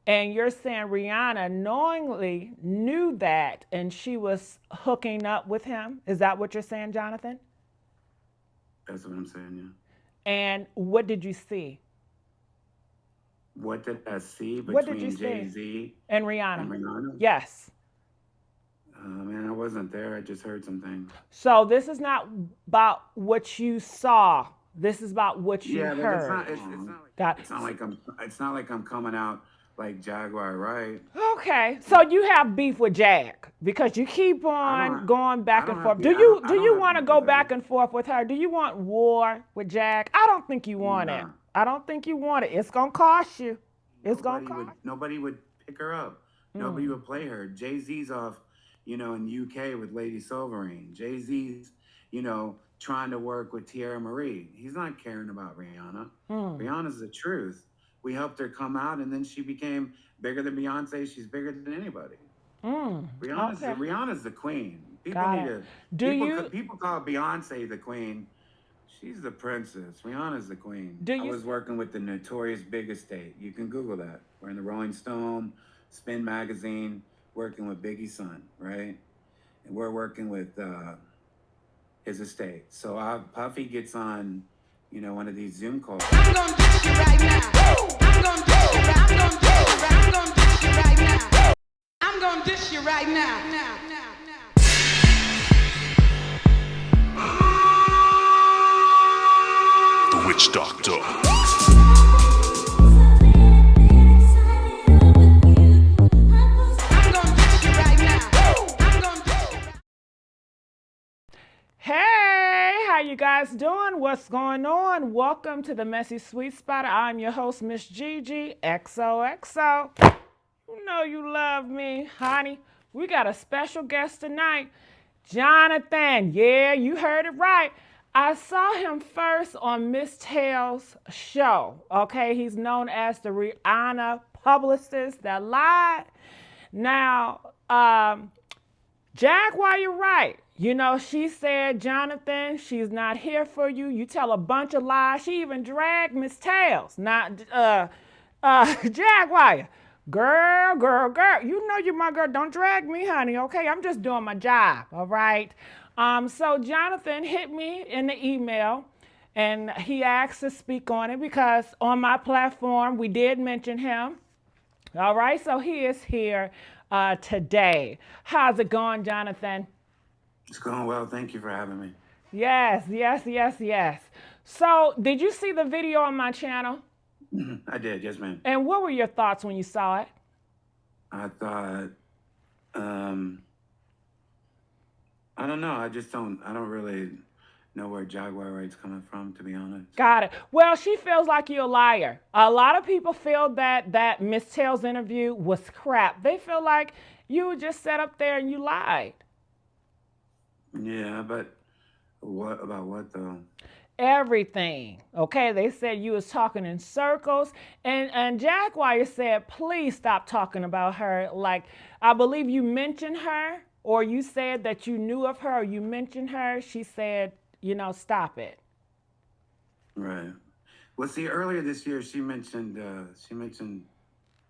And you're saying Rihanna knowingly knew that and she was hooking up with him. Is that what you're saying, Jonathan? That's what I'm saying. Yeah. And what did you see? What did I see What did you between Jay see? Z And and Rihanna? Rihanna? Yes. Man, I wasn't there. I just heard some things. So this is not about what you saw. This is about what you Yeah, but it's heard. not. Got It's not like I'm. It's not like I'm coming out like Jaguar, right? okay. So you have beef with Jag because you keep I on don't. going I back and don't have. forth. Do I don't. you I do don't you have want to beef go with her. back and forth with her? Do you want war with Jag? I don't think you want it. Nah. I don't think you want it. It's gonna cost you. It's gonna Nobody cost. would. Nobody would pick her up. Nobody would play her. Jay Z's off, in UK with Lady Silverine. Jay Z's, trying to work with Tierra Marie. He's not caring about Rihanna. Mm. Rihanna's the truth. We helped her come out, and then she became bigger than Beyonce. She's bigger than anybody. Mm. Okay. Rihanna's the queen. People Got need it. to Do you people call Beyonce the queen. She's the princess. Rihanna's the queen. do I you was working with the notorious Big Estate. You can Google that. We're in the Rolling Stone, Spin Magazine, working with Biggie's son, right? And we're working with his estate. So Puffy gets on, one of these Zoom calls. I'm gonna dish you right now. I'm gonna dish you right. I'm gonna dish you right. I'm gonna dish you right now. I'm gonna dish you right now. The Witch Doctor. I'm gonna dish you right now. I'm gonna dish you right. Hey, how you guys doing? What's going on? Welcome to the Messy Sweet Spot. I'm your host, Miss Gigi, XOXO. You know you love me, honey. We got a special guest tonight, Jonathan. Yeah, you heard it right. I saw him first on Miss Tails' show. Okay, he's known as the Rihanna publicist that lied. Now, Jaguar, you're right. You know, she said, Jonathan, she's not here for you. You tell a bunch of lies. She even dragged Miss Tails. Not Jaguar. Girl. You know you're my girl. Don't drag me, honey. Okay, I'm just doing my job. All right. So Jonathan hit me in the email and he asked to speak on it because on my platform we did mention him. All right, so he is here today. How's it going, Jonathan? It's going well. Thank you for having me. Yes. So, did you see the video on my channel? I did, yes, ma'am. And what were your thoughts when you saw it? I thought, I don't know. I don't really know where Jaguar Wright's coming from, to be honest. Got it. Well, she feels like you're a liar. A lot of people feel that Miss Tayl's interview was crap. They feel like you just sat up there and you lied. Yeah, but what about what though? Everything. Okay, they said you was talking in circles, and Jaguar said, please stop talking about her. Like I believe you mentioned her, or you said that you knew of her, or you mentioned her. She said, stop it. Right. Well, see, earlier this year, she mentioned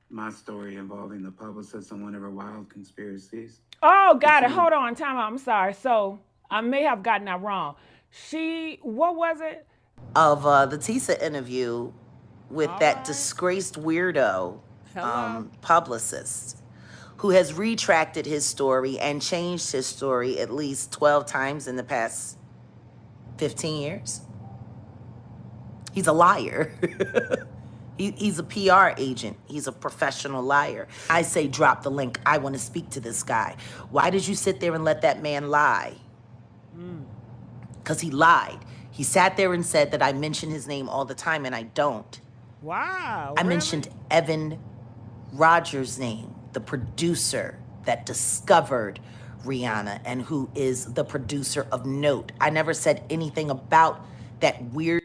my story involving the publicist and one of her wild conspiracies. Oh, And got it. she, Hold on, time out. I'm sorry. So I may have gotten that wrong. What was it? Of the Tisa interview with All that right. disgraced weirdo Hello. publicist who has retracted his story and changed his story at least 12 times in the past 15 years. He's a liar. He's a PR agent. He's a professional liar. I say drop the link. I want to speak to this guy. Why did you sit there and let that man lie? Because he lied. He sat there and said that I mention his name all the time, and I don't. Wow. I really? mentioned Evan Rogers' name, the producer that discovered Rihanna and who is the producer of Note. I never said anything about that weird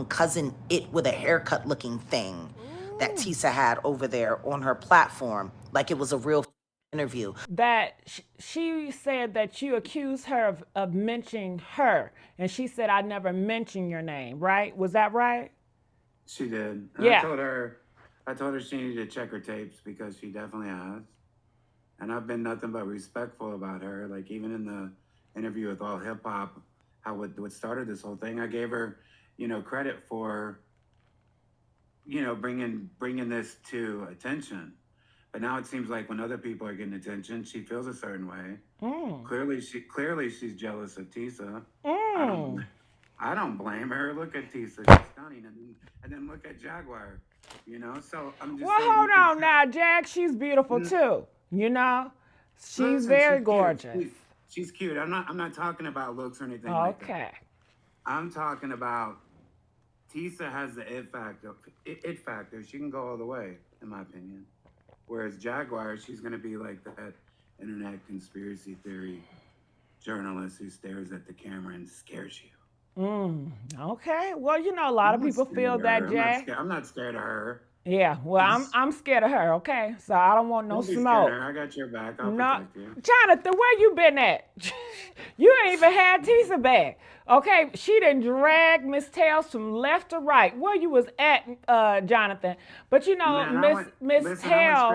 cousin it with a haircut looking thing that Tisa had over there on her platform, like it was a real interview. That she said that you accused her of mentioning her, and she said I never mentioned your name. Right? Was that right? she did. And Yeah. I told her she needed to check her tapes because she definitely has. And I've been nothing but respectful about her. Like even in the interview with All Hip Hop, how what started this whole thing, I gave her, credit for, bringing this to attention. But now it seems like when other people are getting attention, she feels a certain way. Clearly she's jealous of Tisa. I don't blame her. Look at Tisa, she's stunning, and then look at Jaguar. So I'm just Well, saying. hold on now, Jag. She's beautiful too. She's Listen, very cute. Gorgeous. She's cute. I'm not talking about looks or anything like that. Okay. I'm talking about Tisa has the it factor. She can go all the way, in my opinion. Whereas Jaguar, she's gonna be like that internet conspiracy theory journalist who stares at the camera and scares you. Okay. Well, a lot of people feel that, Jag. I'm not scared of her. Yeah. Well, I'm scared of her. Okay. So I don't want no Don't be smoke. scared of her. I got your back. I'll No, protect you. Jonathan, where you been at? You ain't even had Tisa back. Okay, she done dragged Miss Tails from left to right. Where you was at, Jonathan? But Man, Miss I Tails. went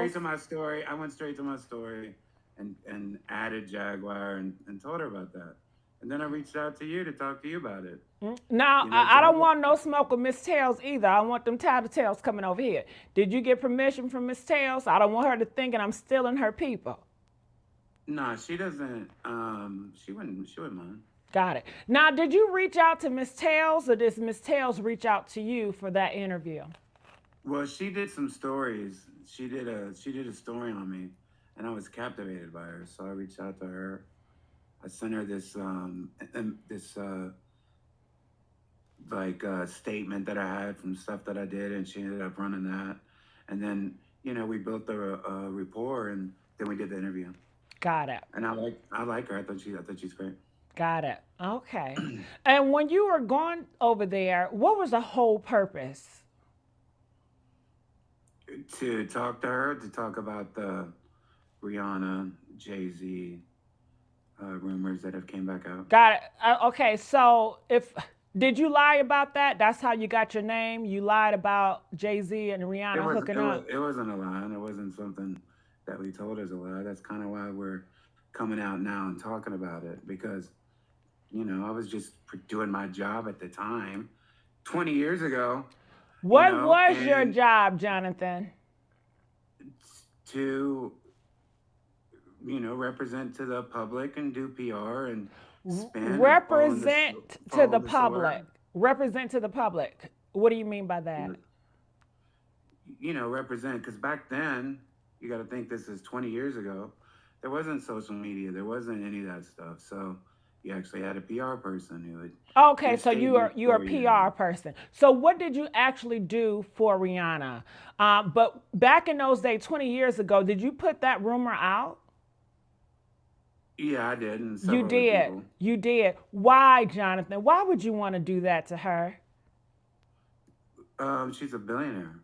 straight to my story and added Jaguar and told her about that. And then I reached out to you to talk to you about it. Now, I don't want no smoke with Miss Tails either. I want them tattletales coming over here. Did you get permission from Miss Tails? I don't want her to thinking I'm stealing her people. No, she doesn't. She wouldn't mind. Got it. Now, did you reach out to Miss Tails, or did Miss Tails reach out to you for that interview? Well, she did some stories. She did a story on me, and I was captivated by her. So I reached out to her. I sent her this statement that I had from stuff that I did, and she ended up running that. And then we built a rapport, and then we did the interview. Got it. And I like her. I thought she's great. Got it. Okay. And when you were going over there, what was the whole purpose? To talk to her, to talk about the Rihanna, Jay-Z rumors that have came back out. Got it. Okay. So did you lie about that? That's how you got your name? You lied about Jay-Z and Rihanna hooking up? It wasn't a lie. It wasn't something that we told as a lie. That's kind of why we're coming out now and talking about it, because I was just doing my job at the time 20 years ago. What was your job, Jonathan? To represent to the public and do PR and spin. Represent to the public. Represent to the public. What do you mean by that? Represent, because back then, you got to think this is 20 years ago, there wasn't social media, there wasn't any of that stuff. So you actually had a PR person who would. Okay, so you're a PR person. So what did you actually do for Rihanna? But back in those days, 20 years ago, did you put that rumor out? Yeah, I did. And you did. You did. Why, Jonathan? Why would you want to do that to her? She's a billionaire.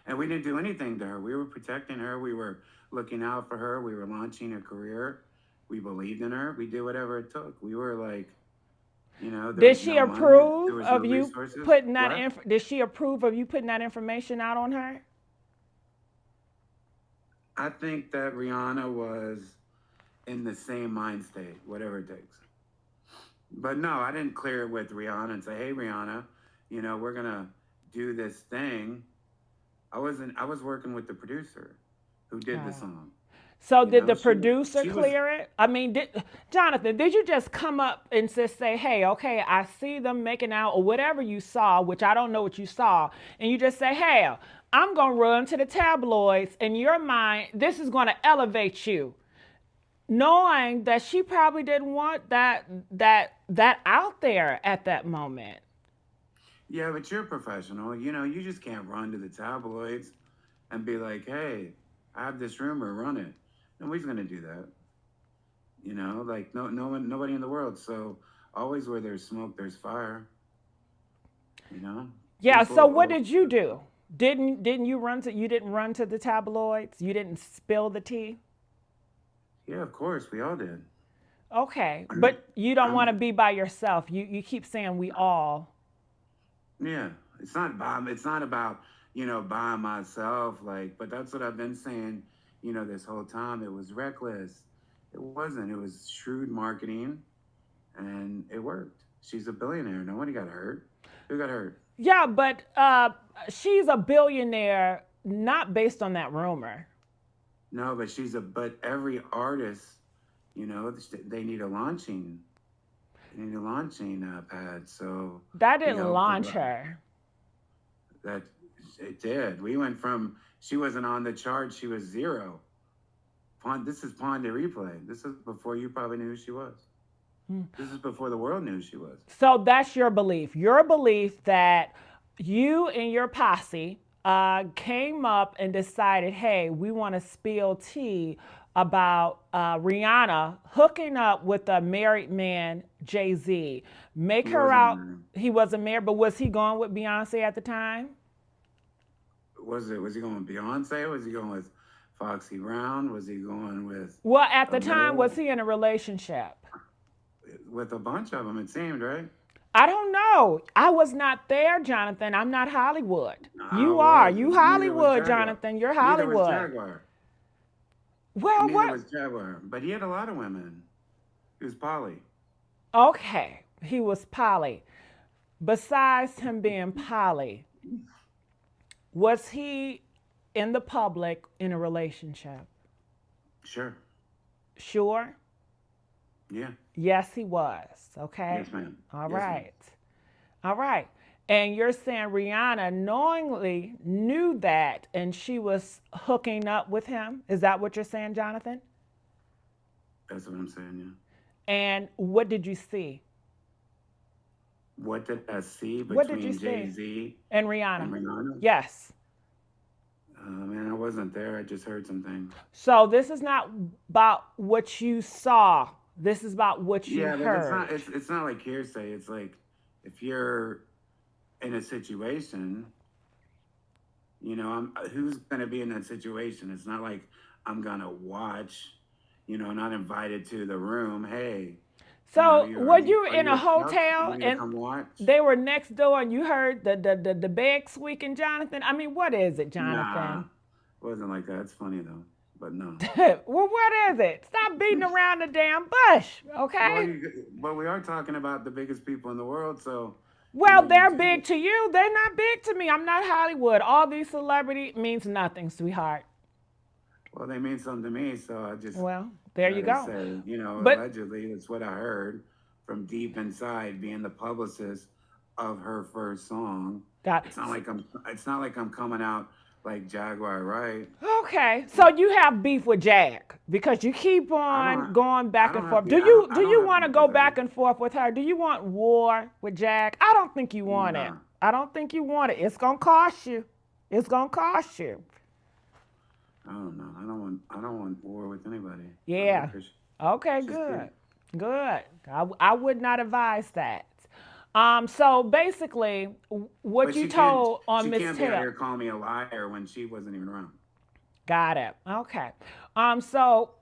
And we didn't do anything to her. We were protecting her. We were looking out for her. We were launching her career. We believed in her. We did whatever it took. We were like, Did she approve of you putting that Did she approve of you putting that information out on her? I think that Rihanna was in the same mind state, whatever it takes. But no, I didn't clear it with Rihanna and say, hey, Rihanna, we're going to do this thing. I was working with the producer who did the song. So did the producer clear it? I mean, Jonathan, did you just come up and just say, hey, okay, I see them making out, or whatever you saw, which I don't know what you saw, and you just say, hey, I'm going to run to the tabloids. In your mind, this is going to elevate you, knowing that she probably didn't want that out there at that moment. Yeah, but you're a professional. You just can't run to the tabloids and be like, hey, I have this rumor, run it. Nobody's going to do that. Like nobody in the world. So always where there's smoke, there's fire. Yeah, so what did you do? Didn't you you didn't run to the tabloids? You didn't spill the tea? Yeah, of course, we all did. Okay, but you don't want to be by yourself. You keep saying we all. Yeah, it's not about by myself. Like, but that's what I've been saying, this whole time. It was reckless. It wasn't. It was shrewd marketing, and it worked. She's a billionaire. Nobody got hurt. Who got hurt? Yeah, but she's a billionaire, not based on that rumor. No, but every artist, they need a launching. They need a launching pad. So that didn't launch her. That it did. We went from she wasn't on the chart. She was zero. This is Pond de Replay. This is before you probably knew who she was. This is before the world knew who she was. So that's your belief. Your belief that you and your posse came up and decided, hey, we want to spill tea about Rihanna hooking up with a married man, Jay-Z. Make her out. He wasn't married, but was he going with Beyonce at the time? Was he going with Beyonce? Was he going with Foxy Brown? Was he going with... Well, at the time, was he in a relationship? With a bunch of them, it seemed, right? I don't know. I was not there, Jonathan. I'm not Hollywood. You are. You Hollywood, Jonathan. You're Hollywood. Neither was Jaguar. Well, Neither was Jaguar. But he had a lot of women. He was poly. Okay. He was poly. Besides him being poly, was he in the public in a relationship? Sure. Sure? Yeah. Yes, he was. Okay. Yes, ma'am. All Yes, right. ma'am. All right. And you're saying Rihanna knowingly knew that and she was hooking up with him? Is that what you're saying, Jonathan? That's what I'm saying, yeah. And what did you see? What did I see What did you between see? Jay-Z And Rihanna? and Rihanna? Yes. Man, I wasn't there. I just heard some things. So this is not about what you saw. This is about what you heard. It's not like hearsay. It's like if you're in a situation, who's going to be in that situation? It's not like I'm going to watch, not invited to the room. Hey. So were you in a hotel and they were next door and you heard the bed squeaking, Jonathan? I mean, what is it, Jonathan? Nah, it wasn't like that. It's funny though, but no. Well, what is it? Stop beating around the damn bush, okay? Well, we are talking about the biggest people in the world, so. Well, they're big to you. They're not big to me. I'm not Hollywood. All these celebrities means nothing, sweetheart. Well, they mean something to me, so I just. Well, there you go. Say, but, allegedly, that's what I heard from deep inside, being the publicist of her first song. It's not like I'm coming out like Jaguar, right? Okay, so you have beef with Jag because you keep on going back and forth. Do you want to go back and forth with her? Do you want war with Jag? I don't think you want it. I don't think you want it. It's gonna cost you. It's gonna cost you. I don't know. I don't want war with anybody. Yeah. Okay, good. I would not advise that. So basically, what you told on Miss Taylor. She can't be out here calling me a liar when she wasn't even around. Got it. Okay. So,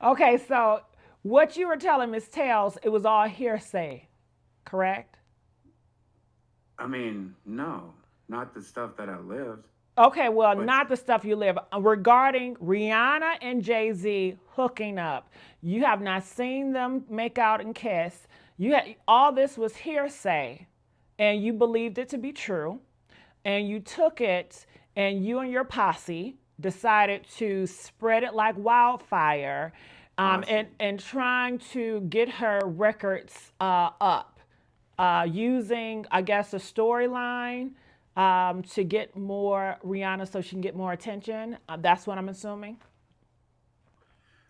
okay. So, what you were telling Miss Tails, it was all hearsay, correct? I mean, no, not the stuff that I lived. Okay, well, not the stuff you live. Regarding Rihanna and Jay-Z hooking up, you have not seen them make out and kiss. All this was hearsay, and you believed it to be true, and you took it, and you and your posse decided to spread it like wildfire, and trying to get her records up, using, I guess, a storyline. To get more Rihanna so she can get more attention. That's what I'm assuming.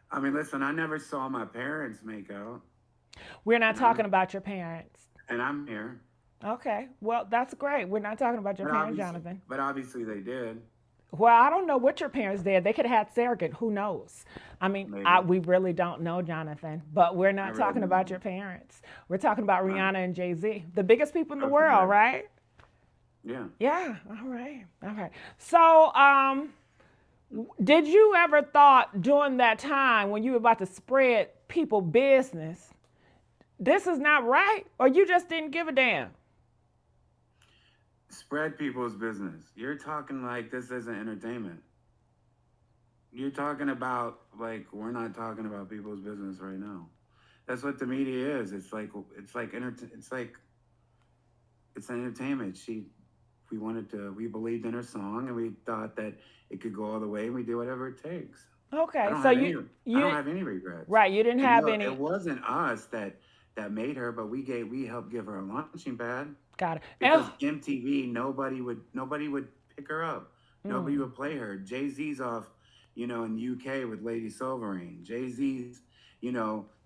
I mean, listen, I never saw my parents make out. We're not talking about your parents. And I'm here. Okay, well, that's great. We're not talking about your parents, Jonathan. But obviously they did. Well, I don't know what your parents did. They could have had surrogate. Who knows? I mean, we really don't know, Jonathan. But we're not talking about your parents. We're talking about Rihanna and Jay-Z, the biggest people in the world, right? Yeah. Yeah. All right. So, did you ever thought during that time when you were about to spread people business, this is not right, or you just didn't give a damn? Spread people's business. You're talking like this isn't entertainment. You're talking about like we're not talking about people's business right now. That's what the media is. It's entertainment. We believed in her song and we thought that it could go all the way and we did whatever it takes. Okay, I so don't have any regrets. right, you didn't have It any. wasn't us that made her, but we helped give her a launching pad Got it. because MTV nobody would pick her up. Nobody would play her. Jay-Z's off, in UK with Lady Silverine. Jay-Z's,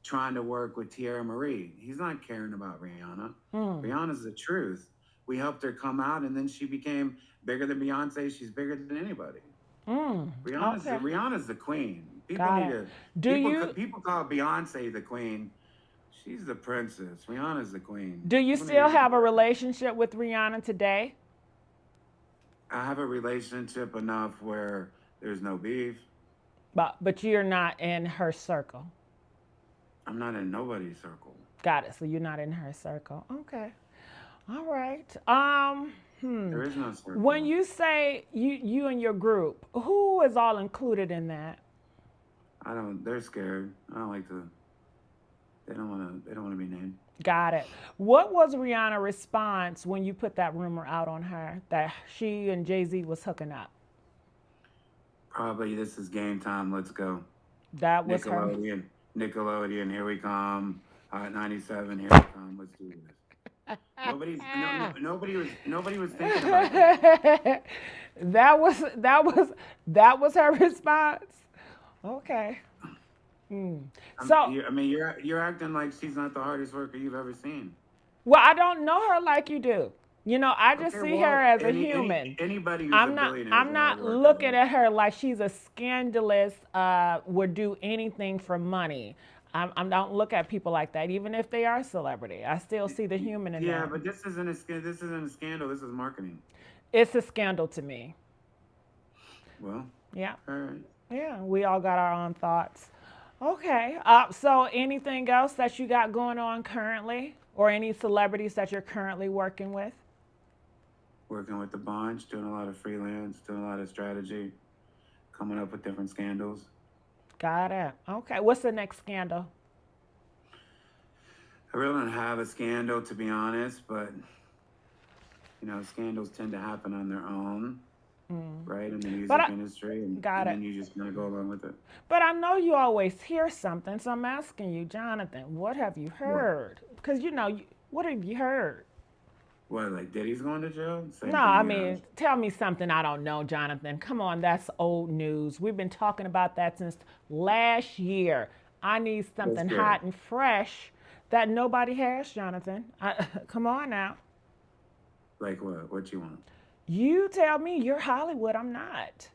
trying to work with Tierra Marie. He's not caring about Rihanna. Rihanna's the truth. We helped her come out, and then she became bigger than Beyonce. She's bigger than anybody. Rihanna's the queen. People call Beyonce the queen. She's the princess. Rihanna's the queen. Do you still have a relationship with Rihanna today? I have a relationship enough where there's no beef. But you're not in her circle. I'm not in nobody's circle. Got it. So you're not in her circle. Okay. All right. There is no circle. When you say you and your group, who is all included in that? They're scared. I don't like to. They don't want to be named. Got it. What was Rihanna's response when you put that rumor out on her that she and Jay-Z was hooking up? Probably this is game time. Let's go. That was her. Nickelodeon, here we come. Hot 97, here we come. Let's do this. Nobody was thinking about it. that was her response. Okay. So you're acting like she's not the hardest worker you've ever seen. Well, I don't know her like you do. I just see her as a human. Anybody who's I'm a not. billionaire. I'm not looking at her like she's a scandalous. Would do anything for money. I don't look at people like that, even if they are celebrity. I still see the human in them. Yeah, but this isn't a scandal. This is marketing. It's a scandal to me. Well. Yeah. All right. Yeah, we all got our own thoughts. Okay. So anything else that you got going on currently, or any celebrities that you're currently working with? Working with a bunch, doing a lot of freelance, doing a lot of strategy, coming up with different scandals. Got it. Okay. What's the next scandal? I really don't have a scandal, to be honest, but scandals tend to happen on their own, right, in the music industry, and then you just kind of go along with it. But I know you always hear something, so I'm asking you, Jonathan, what have you heard? Because what have you heard? What, like Diddy's going to jail? No, I mean, tell me something I don't know, Jonathan. Come on, that's old news. We've been talking about that since last year. I need something hot and fresh that nobody has, Jonathan. Come on now. Like what? What you want? You tell me. You're Hollywood. I'm not.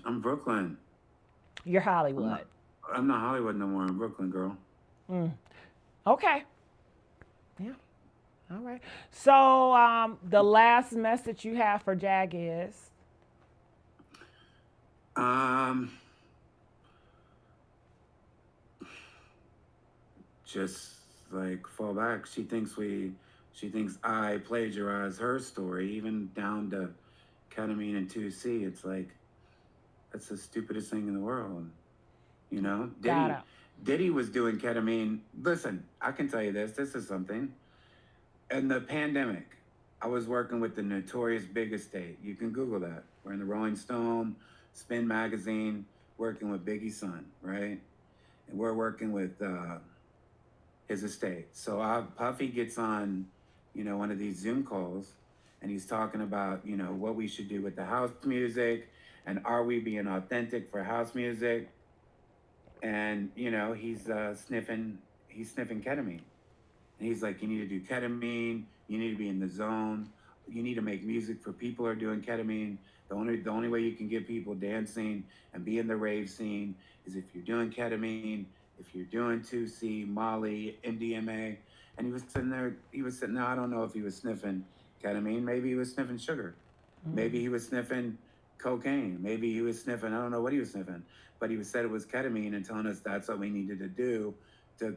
I'm Brooklyn. You're Hollywood. I'm not Hollywood no more. I'm Brooklyn, girl. Okay. Yeah. All right. So the last message you have for Jag is? Just like fall back. She thinks I plagiarized her story, even down to ketamine and 2C. It's like, that's the stupidest thing in the world. Diddy was doing ketamine. Listen, I can tell you this. This is something. In the pandemic, I was working with the notorious Big Estate. You can Google that. We're in the Rolling Stone, Spin Magazine, working with Biggie's son, right? And we're working with his estate. So Puffy gets on, one of these Zoom calls, and he's talking about, what we should do with the house music, and are we being authentic for house music? And, he's sniffing ketamine. And he's like, you need to do ketamine. You need to be in the zone. You need to make music for people who are doing ketamine. The only way you can get people dancing and be in the rave scene is if you're doing ketamine, if you're doing 2C, Molly, MDMA. And he was sitting there. I don't know if he was sniffing ketamine. Maybe he was sniffing sugar. Maybe he was sniffing cocaine. Maybe he was sniffing, I don't know what he was sniffing. But he said it was ketamine and telling us that's what we needed to do to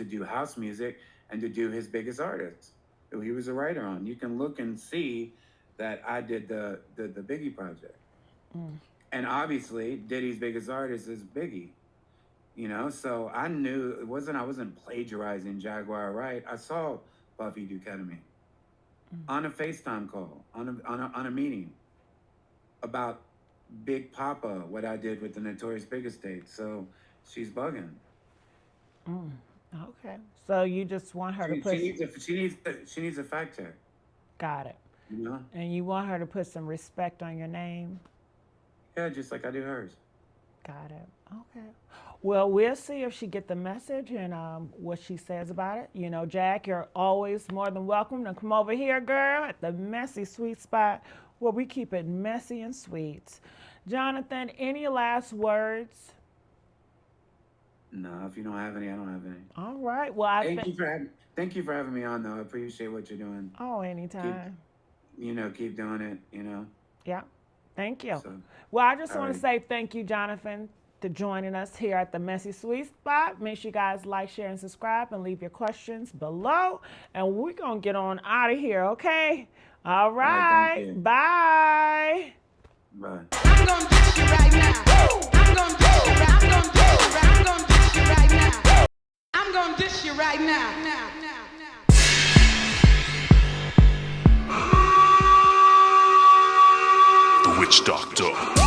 do house music and to do his biggest artists. who he was a writer on. You can look and see that I did the Biggie project. And obviously, Diddy's biggest artist is Biggie. You know, so I knew I wasn't plagiarizing Jaguar, Wright. I saw Buffy do ketamine on a FaceTime call, on a meeting about Big Papa, what I did with the Notorious Big Estate. So she's bugging. Okay. So you just want her to put... She needs a fact check. Got it. You know? And you want her to put some respect on your name? Yeah, just like I do hers. Got it. Okay. Well, we'll see if she get the message and what she says about it. You know, Jack, you're always more than welcome to come over here, girl, at the Messy Sweet Spot where we keep it messy and sweet. Jonathan, any last words? No, if you don't have any, I don't have any. All right. Well, Thank you for having me on, though. I appreciate what you're doing. Oh, anytime. Keep doing it, you know. Yeah. Thank you. So, well, I just want right. to say thank you, Jonathan, to joining us here at the Messy Sweet Spot. Make sure you guys like, share, and subscribe, and leave your questions below. And we're going to get on out of here, okay? All right. Thank you. Bye. Bye. I'm gonna dish you right now. I'm gonna dish you right. I'm gonna dish you right. I'm gonna dish you right now. I'm gonna dish you right now. The Witch Doctor.